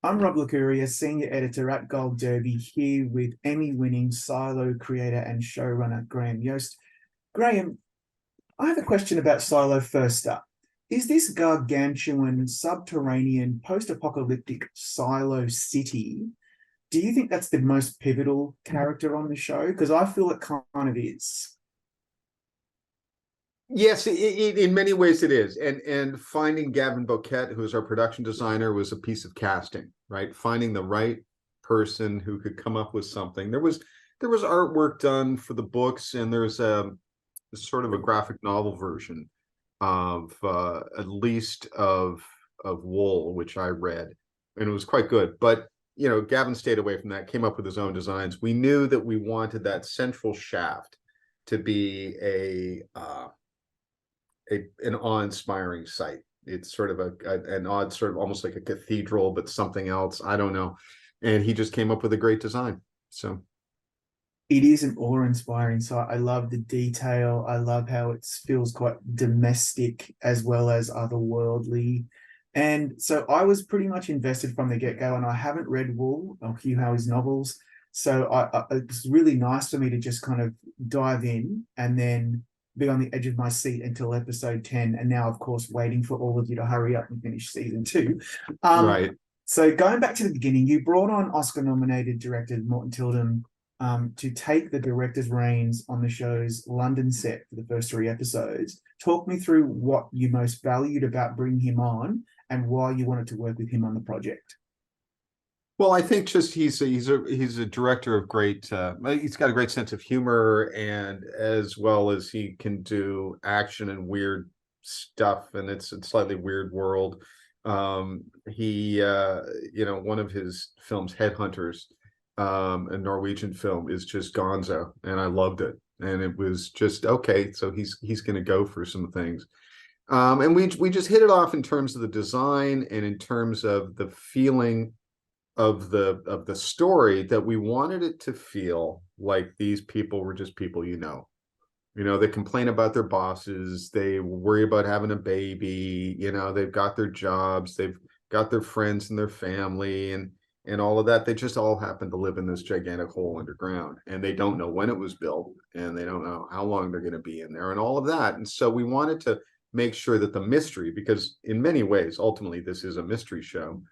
I'm Rob Licuria, Senior Editor at Gold Derby, here with Emmy-winning Silo creator and showrunner Graham Yost. Graham, I have a question about Silo first up. Is this gargantuan, subterranean, post-apocalyptic Silo city, do you think that's the most pivotal character on the show? Because I feel it kind of is. Yes, in many ways it is. And finding Gavin Boquette, who is our production designer, was a piece of casting, right? Finding the right person who could come up with something. There was artwork done for the books, and there's a sort of a graphic novel version of at least of Wool, which I read, and it was quite good. But Gavin stayed away from that, came up with his own designs. We knew that we wanted that central shaft to be an awe-inspiring sight. It's sort of an odd, sort of almost like a cathedral, but something else. I don't know. And he just came up with a great design. So It is an awe-inspiring sight. I love the detail. I love how it feels quite domestic as well as otherworldly. And so I was pretty much invested from the get-go, and I haven't read Wool or Hugh Howey's novels. So it's really nice for me to just kind of dive in and then be on the edge of my seat until episode 10. And now, of course, waiting for all of you to hurry up and finish season 2. right. So going back to the beginning, you brought on Oscar-nominated director Morton Tilden to take the director's reins on the show's London set for the first 3 episodes. Talk me through what you most valued about bringing him on and why you wanted to work with him on the project. Well, I think just he's a director of great. He's got a great sense of humor, and as well as he can do action and weird stuff, and it's a slightly weird world. He, one of his films, Headhunters, a Norwegian film, is just gonzo, and I loved it. And it was just okay. So he's going to go for some things. And we just hit it off in terms of the design and in terms of the feeling of the story, that we wanted it to feel like these people were just people, they complain about their bosses, they worry about having a baby, they've got their jobs, they've got their friends and their family, and all of that. They just all happen to live in this gigantic hole underground, and they don't know when it was built, and they don't know how long they're going to be in there, and all of that. And so we wanted to make sure that the mystery, because in many ways ultimately this is a mystery show,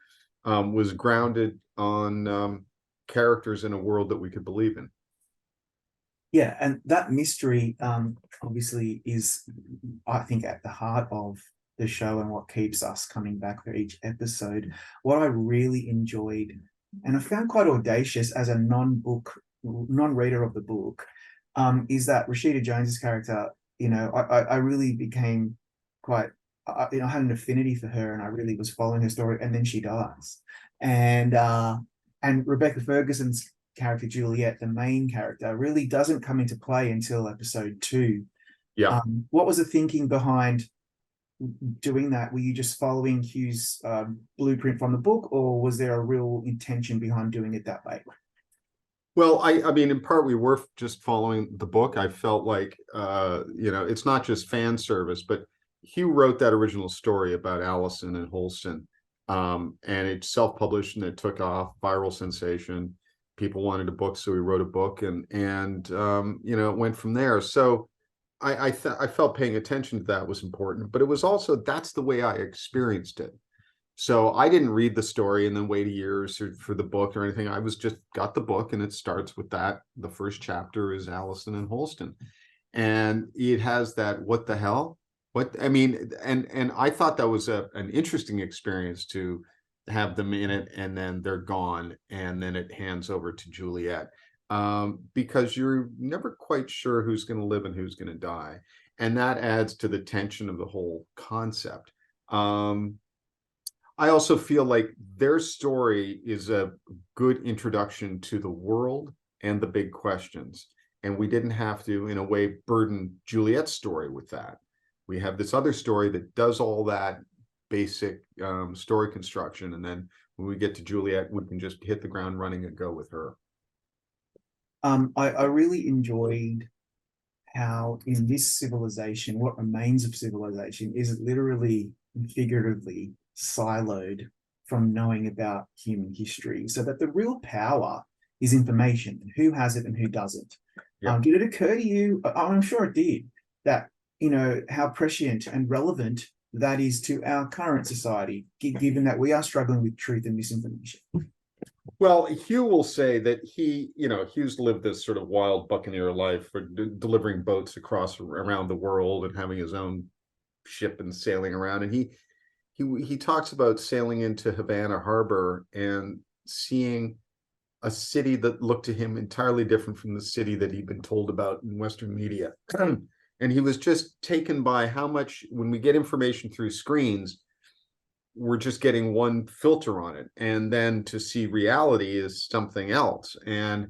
was grounded on characters in a world that we could believe in. Yeah, and that mystery obviously is, I think, at the heart of the show and what keeps us coming back for each episode. What I really enjoyed, and I found quite audacious as a non-reader of the book, is that Rashida Jones's character, I really became quite, I had an affinity for her, and I really was following her story, and then she dies. And Rebecca Ferguson's character Juliet, the main character, really doesn't come into play until episode 2. Yeah. What was the thinking behind doing that? Were you just following Hugh's blueprint from the book, or was there a real intention behind doing it that way? Well, I mean, in part, we were just following the book. I felt like, it's not just fan service, but Hugh wrote that original story about Allison and Holston, and it's self-published, and it took off, viral sensation. People wanted a book, so we wrote a book, and it went from there. So I felt paying attention to that was important, but it was also, that's the way I experienced it. So I didn't read the story and then wait years for the book or anything. I was just got the book, and it starts with that. The first chapter is Allison and Holston, and it has that, what the hell? What, I mean, and I thought that was an interesting experience to have them in it, and then they're gone, and then it hands over to Juliet, because you're never quite sure who's going to live and who's going to die, and that adds to the tension of the whole concept. I also feel like their story is a good introduction to the world and the big questions, and we didn't have to, in a way, burden Juliet's story with that. We have this other story that does all that basic story construction, and then when we get to Juliet, we can just hit the ground running and go with her. I really enjoyed how in this civilization, what remains of civilization is literally and figuratively siloed from knowing about human history, so that the real power is information, and who has it and who doesn't. Yeah. Did it occur to you? I'm sure it did, that how prescient and relevant that is to our current society, given that we are struggling with truth and misinformation. Well, Hugh will say that Hugh's lived this sort of wild buccaneer life for delivering boats around the world and having his own ship and sailing around. And he talks about sailing into Havana Harbor and seeing a city that looked to him entirely different from the city that he'd been told about in Western media. And he was just taken by how much, when we get information through screens, we're just getting one filter on it, and then to see reality is something else. And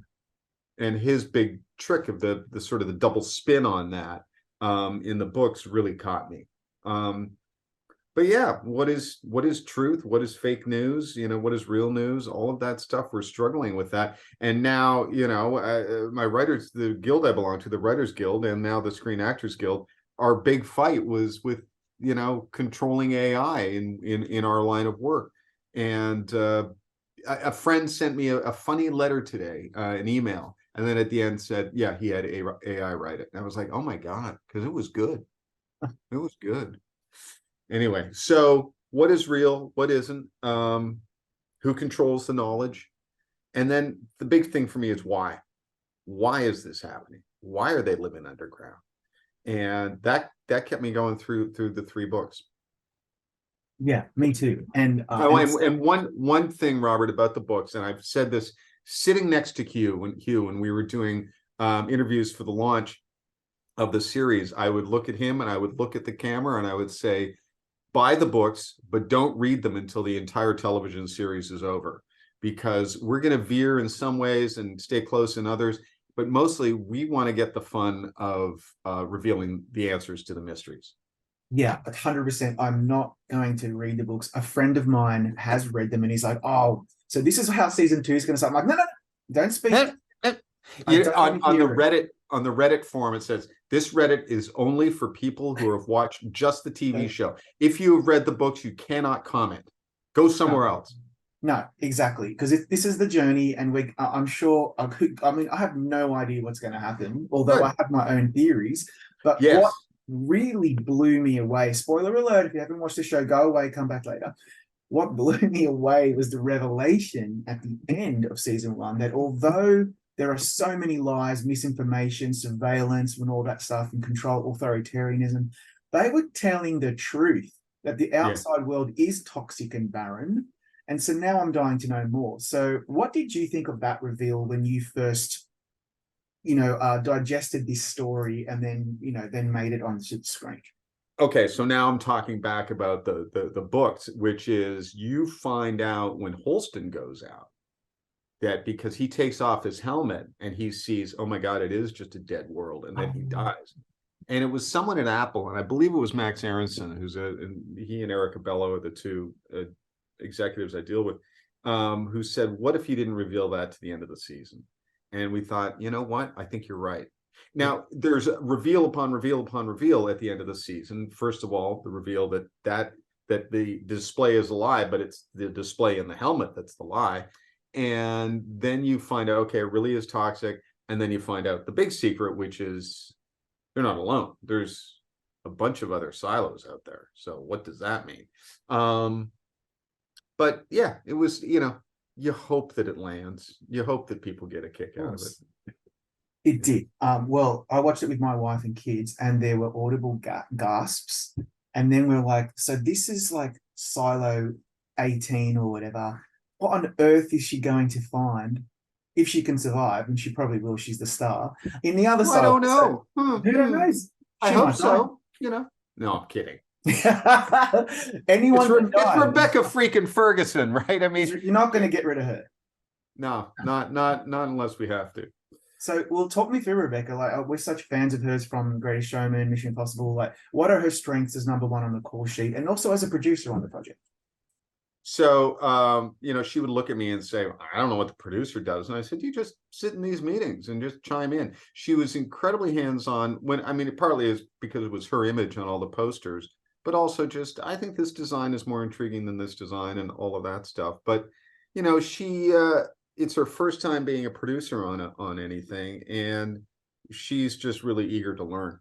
his big trick of the sort of the double spin on that in the books really caught me. But yeah, what is truth? What is fake news? What is real news? All of that stuff, we're struggling with that. And now, my writers, the guild I belong to, the Writers Guild, and now the Screen Actors Guild, our big fight was with controlling AI in our line of work. And a friend sent me a funny letter today, an email, and then at the end said, yeah, he had AI write it. And I was like, oh my God, because it was good. It was good. Anyway, so what is real? What isn't? Who controls the knowledge? And then the big thing for me is why. Why is this happening? Why are they living underground? And that kept me going through the 3 books. Yeah, me too. And one thing, Robert, about the books, and I've said this sitting next to Hugh when we were doing interviews for the launch of the series, I would look at him and I would look at the camera and I would say, buy the books, but don't read them until the entire television series is over, because we're going to veer in some ways and stay close in others. But mostly we want to get the fun of revealing the answers to the mysteries. Yeah, 100%. I'm not going to read the books. A friend of mine has read them and he's like, oh, so this is how season 2 is going to start. I'm like, no, don't speak. On the Reddit forum, it says, this Reddit is only for people who have watched just the TV show. If you have read the books, you cannot comment. Go somewhere else. No, exactly. Because this is the journey, and I'm sure, I have no idea what's going to happen, although I have my own theories. But what really blew me away, spoiler alert, if you haven't watched the show, go away, come back later. What blew me away was the revelation at the end of season 1 that although there are so many lies, misinformation, surveillance, and all that stuff, and control, authoritarianism, they were telling the truth that the outside world is toxic and barren. And so now I'm dying to know more. So what did you think of that reveal when you first, digested this story and then made it on the screen? Okay, so now I'm talking back about the books, which is you find out when Holston goes out that because he takes off his helmet and he sees, oh my God, it is just a dead world, and then he dies. And it was someone at Apple, and I believe it was Max Aronson, he and Erica Bello are the 2 executives I deal with, who said, what if you didn't reveal that to the end of the season? And we thought, you know what? I think you're right. Now, there's a reveal upon reveal upon reveal at the end of the season. First of all, the reveal that the display is a lie, but it's the display in the helmet that's the lie. And then you find out, okay, it really is toxic. And then you find out the big secret, which is they're not alone. There's a bunch of other silos out there. So what does that mean? But yeah, it was, you hope that it lands. You hope that people get a kick out of it. It did. Well, I watched it with my wife and kids, and there were audible gasps. And then we're like, so this is like silo 18 or whatever. What on earth is she going to find if she can survive? And she probably will. She's the star. In the other side, I don't know. Who knows? I hope so. No, I'm kidding. Anyone it's Rebecca freaking Ferguson, right? I mean, you're not going to get rid of her. No, not unless we have to. So, well, talk me through Rebecca. Like, we're such fans of hers from Greatest Showman, Mission Impossible. Like, what are her strengths as number 1 on the call sheet, and also as a producer on the project? So, she would look at me and say, I don't know what the producer does. And I said, you just sit in these meetings and just chime in. She was incredibly hands-on partly is because it was her image on all the posters, but also just, I think this design is more intriguing than this design and all of that stuff. But, you know, it's her first time being a producer on anything, and she's just really eager to learn.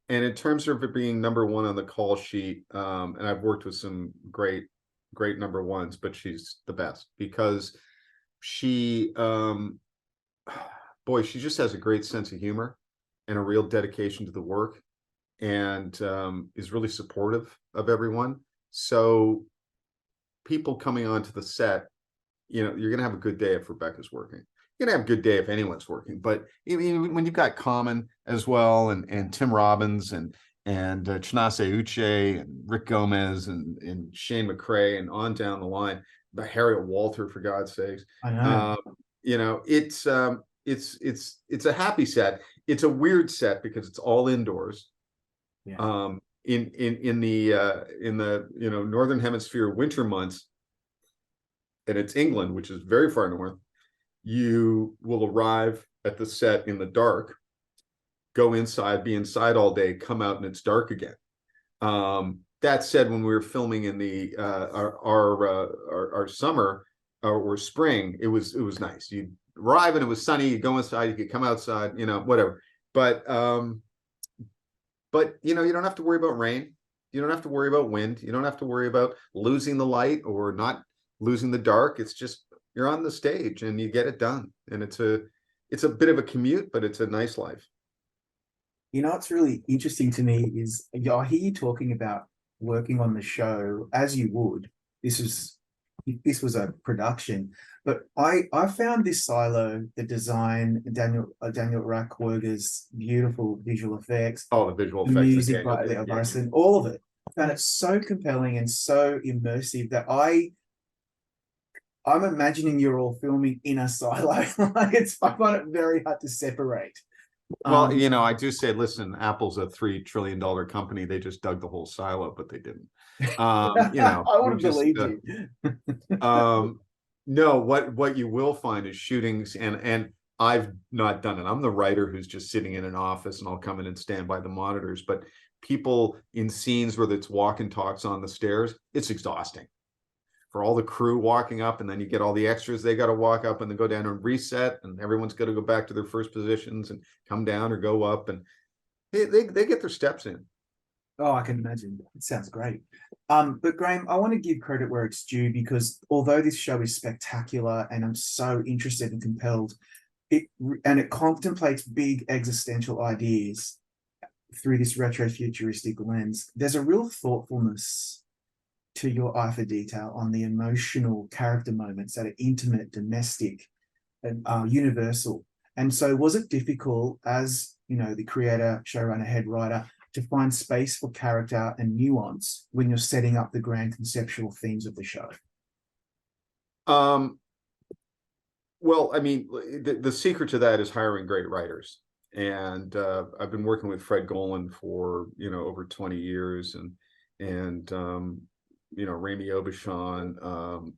And in terms of it being number one on the call sheet, and I've worked with some great number ones, but she's the best because she, boy, she just has a great sense of humor and a real dedication to the work, and is really supportive of everyone. So people coming onto the set, you know, you're gonna have a good day if Rebecca's working. You're gonna have a good day if anyone's working. But even when you've got Common as well, and Tim Robbins and Chinase Uche and Rick Gomez and Shane McCrae and on down the line, but Harriet Walter, for God's sakes. I know. You know, it's a happy set. It's a weird set because it's all indoors. Yeah. In the you know, northern hemisphere winter months, and it's England, which is very far north, you will arrive at the set in the dark, go inside, be inside all day, come out and it's dark again. That said, when we were filming in the our summer or spring, it was nice. You arrive and it was sunny, you go inside, you could come outside, you know, whatever. But you know, you don't have to worry about rain, you don't have to worry about wind, you don't have to worry about losing the light or not losing the dark. It's just, you're on the stage and you get it done, and it's a bit of a commute, but it's a nice life. You know, what's really interesting to me is I hear you talking about working on the show as you would. This was a production, but I found this silo, the design, Daniel Rackwerger's beautiful visual effects, Oh, the visual the effects that music Daniel by did, Leo yeah. Morrison, all of it. I found it so compelling and so immersive that I'm imagining you're all filming in a silo. Like I find it very hard to separate. Well, you know, I do say, listen, Apple's a $3 trillion company. They just dug the whole silo, but they didn't. You know, I we wouldn't just believe you. no, what you will find is shootings, and I've not done it. I'm the writer who's just sitting in an office, and I'll come in and stand by the monitors. But people in scenes where it's walk and talks on the stairs, it's exhausting for all the crew walking up, and then you get all the extras, they got to walk up and then go down and reset, and everyone's got to go back to their first positions and come down or go up, and they get their steps in. Oh, I can imagine. It sounds great. But Graham, I want to give credit where it's due, because although this show is spectacular and I'm so interested and compelled, it contemplates big existential ideas through this retro-futuristic lens. There's a real thoughtfulness to your eye for detail on the emotional character moments that are intimate, domestic, and universal. And so was it difficult, as you know, the creator, showrunner, head writer, to find space for character and nuance when you're setting up the grand conceptual themes of the show? Well, I mean, the secret to that is hiring great writers. And I've been working with Fred Golan for, you know, over 20 years, and you know, Rami Obishan,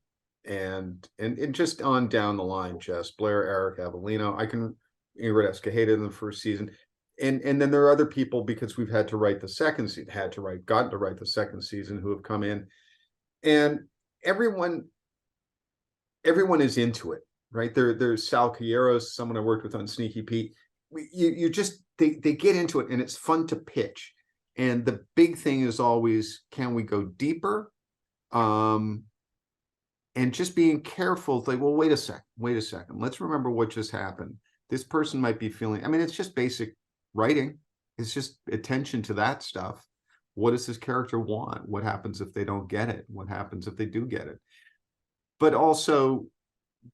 and just on down the line, Jess Blair, Eric Avellino. Ingrid Escajeda in the first season. And then there are other people, because we've had to write the second season, gotten to write the second season, who have come in, and everyone is into it, right? There's Sal Calleros, someone I worked with on Sneaky Pete. You just, they get into it, and it's fun to pitch. And the big thing is always, can we go deeper? And just being careful, it's like, well, wait a second. Let's remember what just happened. This person might be feeling, I mean, it's just basic writing. It's just attention to that stuff. What does this character want? What happens if they don't get it? What happens if they do get it? But also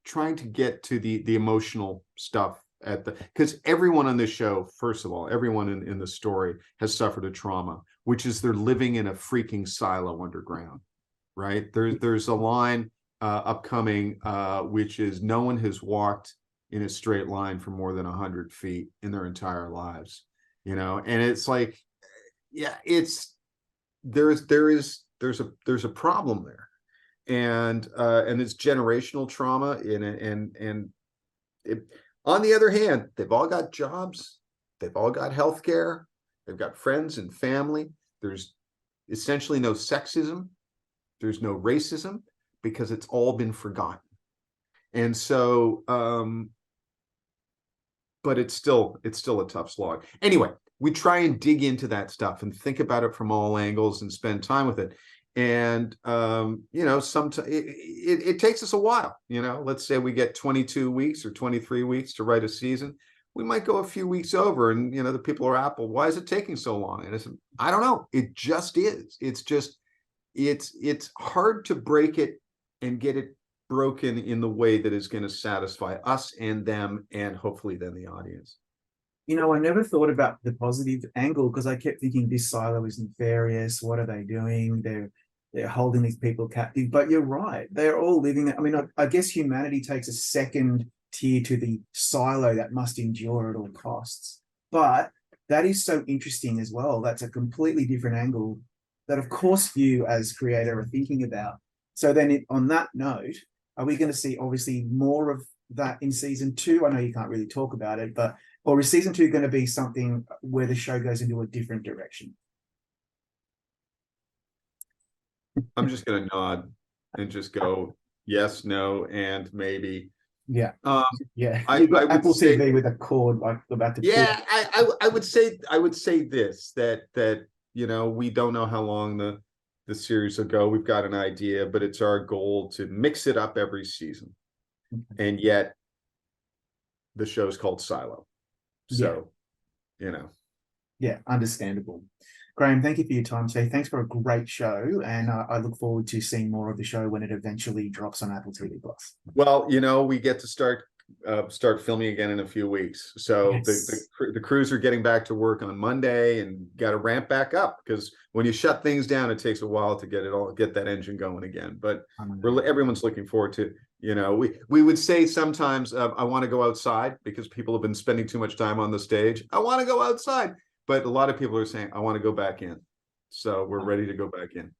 trying to get to the emotional stuff because everyone on this show, first of all, everyone in the story has suffered a trauma, which is they're living in a freaking silo underground, right? There's a line upcoming, which is, no one has walked in a straight line for more than 100 feet in their entire lives, you know. And it's like, yeah, there's a problem there, and it's generational trauma on the other hand, they've all got jobs, they've all got health care, they've got friends and family, There's essentially no sexism. There's no racism because it's all been forgotten. And so, but it's still a tough slog. Anyway, we try and dig into that stuff and think about it from all angles and spend time with it. And you know, sometimes it takes us a while. You know, let's say we get 22 weeks or 23 weeks to write a season. We might go a few weeks over, and you know, the people are Apple, why is it taking so long? And I don't know. It just is. It's just it's hard to break it and get it broken in the way that is going to satisfy us and them, and hopefully then the audience. You know, I never thought about the positive angle because I kept thinking this silo is nefarious. What are they doing? They're holding these people captive. But you're right. They're all living. I mean, I guess humanity takes a second tier to the silo that must endure at all costs. But that is so interesting as well. That's a completely different angle that, of course, you as creator are thinking about. So then on that note, are we going to see obviously more of that in season 2? I know you can't really talk about it, but or is season 2 going to be something where the show goes into a different direction? I'm just going to nod and just go yes, no, and maybe. Yeah. Yeah. I You've got would Apple say, TV with a cord like about to pull. yeah, I would say this, that you know, we don't know how long the series will go. We've got an idea, but it's our goal to mix it up every season. And yet the show's called Silo. So, you know. Yeah, understandable. Graham, thank you for your time today. Thanks for a great show, and I look forward to seeing more of the show when it eventually drops on Apple TV Plus. Well, you know, we get to start filming again in a few weeks. So Yes. the crews are getting back to work on Monday and got to ramp back up, because when you shut things down, it takes a while to get that engine going again. But everyone's looking forward to, you know, we would say sometimes I want to go outside because people have been spending too much time on the stage. I want to go outside, but a lot of people are saying I want to go back in. So we're ready to go back in.